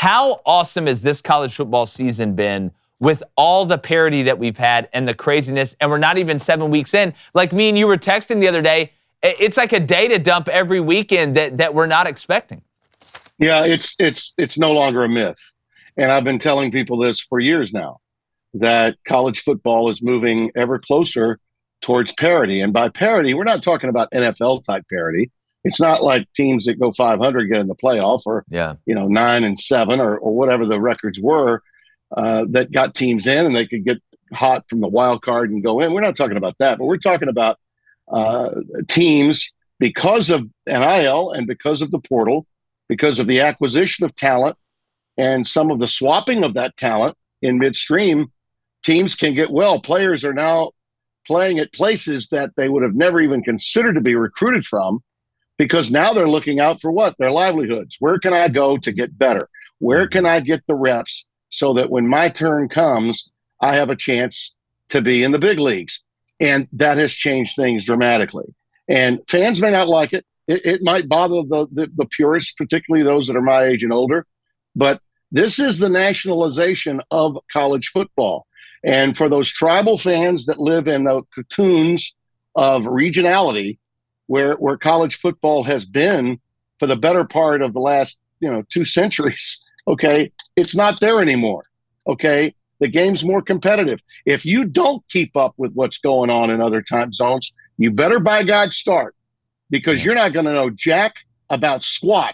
How awesome has this college football season been with all the parity that we've had and the craziness, and we're not even 7 weeks in? Like me and you were texting the other day, it's like a data dump every weekend that we're not expecting. Yeah, it's no longer a myth. And I've been telling people this for years now, that college football is moving ever closer towards parity. And by parity, we're not talking about NFL-type parity. It's not like teams that go 500 get in the playoff, or 9-7 or whatever the records were that got teams in and they could get hot from the wild card and go in. We're not talking about that, but we're talking about teams, because of NIL and because of the portal, because of the acquisition of talent and some of the swapping of that talent in midstream, teams can get well. Players are now playing at places that they would have never even considered to be recruited from, because now they're looking out for what? Their livelihoods. Where can I go to get better? Where can I get the reps so that when my turn comes, I have a chance to be in the big leagues? And that has changed things dramatically. And fans may not like it. It might bother the purists, particularly those that are my age and older. But this is the nationalization of college football. And for those tribal fans that live in the cocoons of regionality, where college football has been for the better part of the last 2 centuries, okay, it's not there anymore. Okay, the game's more competitive. If you don't keep up with what's going on in other time zones, you better by God start, because you're not going to know jack about squat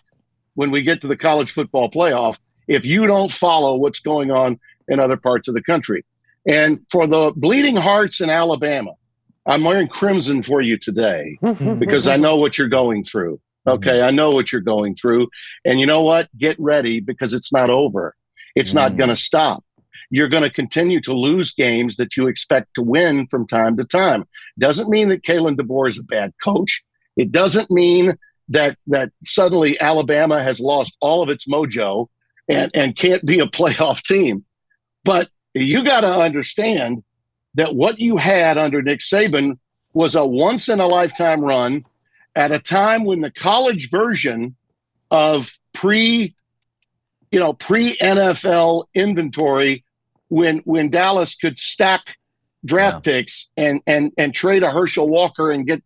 when we get to the college football playoff if you don't follow what's going on in other parts of the country. And for the bleeding hearts in Alabama, I'm wearing crimson for you today because I know what you're going through. Okay, I know what you're going through. And you know what? Get ready, because it's not over. It's not going to stop. You're going to continue to lose games that you expect to win from time to time. Doesn't mean that Kalen DeBoer is a bad coach. It doesn't mean that suddenly Alabama has lost all of its mojo and can't be a playoff team. But you got to understand that what you had under Nick Saban was a once-in-a-lifetime run at a time when the college version of pre-NFL inventory, when Dallas could stack draft picks and trade a Herschel Walker and get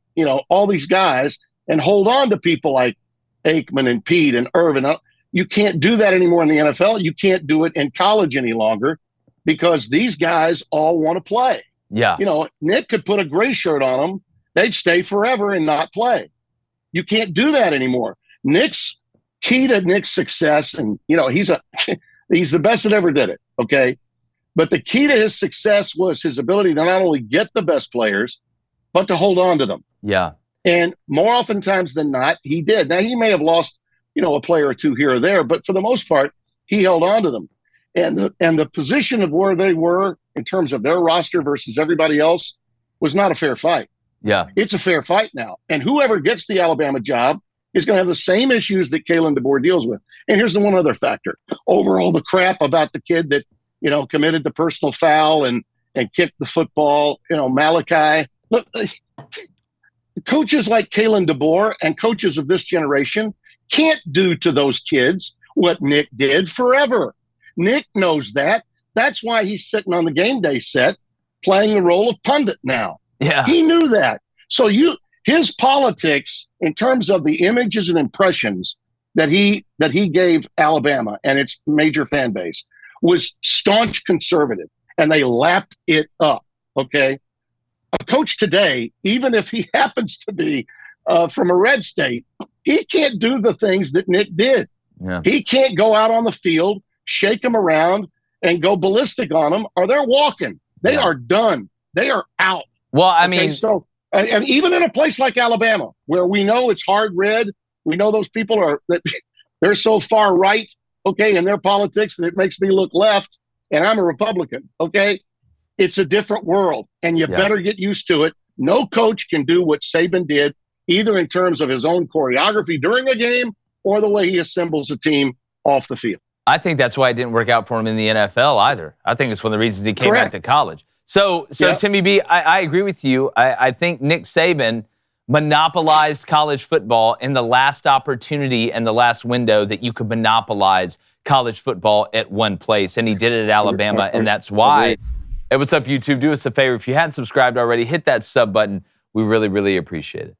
all these guys and hold on to people like Aikman and Pete and Irvin. You can't do that anymore in the NFL. You can't do it in college any longer, because these guys all want to play. Yeah. Nick could put a gray shirt on them. They'd stay forever and not play. You can't do that anymore. Key to Nick's success, and he's the best that ever did it. Okay. But the key to his success was his ability to not only get the best players, but to hold on to them. Yeah. And more oftentimes than not, he did. Now, he may have lost, a player or two here or there, but for the most part, he held on to them. And the position of where they were in terms of their roster versus everybody else was not a fair fight. Yeah. It's a fair fight now. And whoever gets the Alabama job is going to have the same issues that Kalen DeBoer deals with. And here's the one other factor. Over all the crap about the kid that, committed the personal foul and kicked the football, Malachi. Look, coaches like Kalen DeBoer and coaches of this generation can't do to those kids what Nick did forever. Nick knows that. That's why he's sitting on the game day set playing the role of pundit now. Yeah. He knew that. So his politics in terms of the images and impressions that he gave Alabama and its major fan base was staunch conservative, and they lapped it up. Okay. A coach today, even if he happens to be from a red state, he can't do the things that Nick did. Yeah. He can't go out on the field, shake them around, and go ballistic on them, or they're walking. They are done. They are out. Well, I mean, so and even in a place like Alabama, where we know it's hard red, we know those people they're so far right, okay, in their politics that it makes me look left, and I'm a Republican, okay? It's a different world, and you better get used to it. No coach can do what Saban did, either in terms of his own choreography during a game or the way he assembles a team off the field. I think that's why it didn't work out for him in the NFL either. I think it's one of the reasons he came back to college. So Timmy B, I agree with you. I think Nick Saban monopolized college football in the last opportunity and the last window that you could monopolize college football at one place, and he did it at Alabama, and that's why. Hey, what's up, YouTube? Do us a favor. If you hadn't subscribed already, hit that sub button. We really, really appreciate it.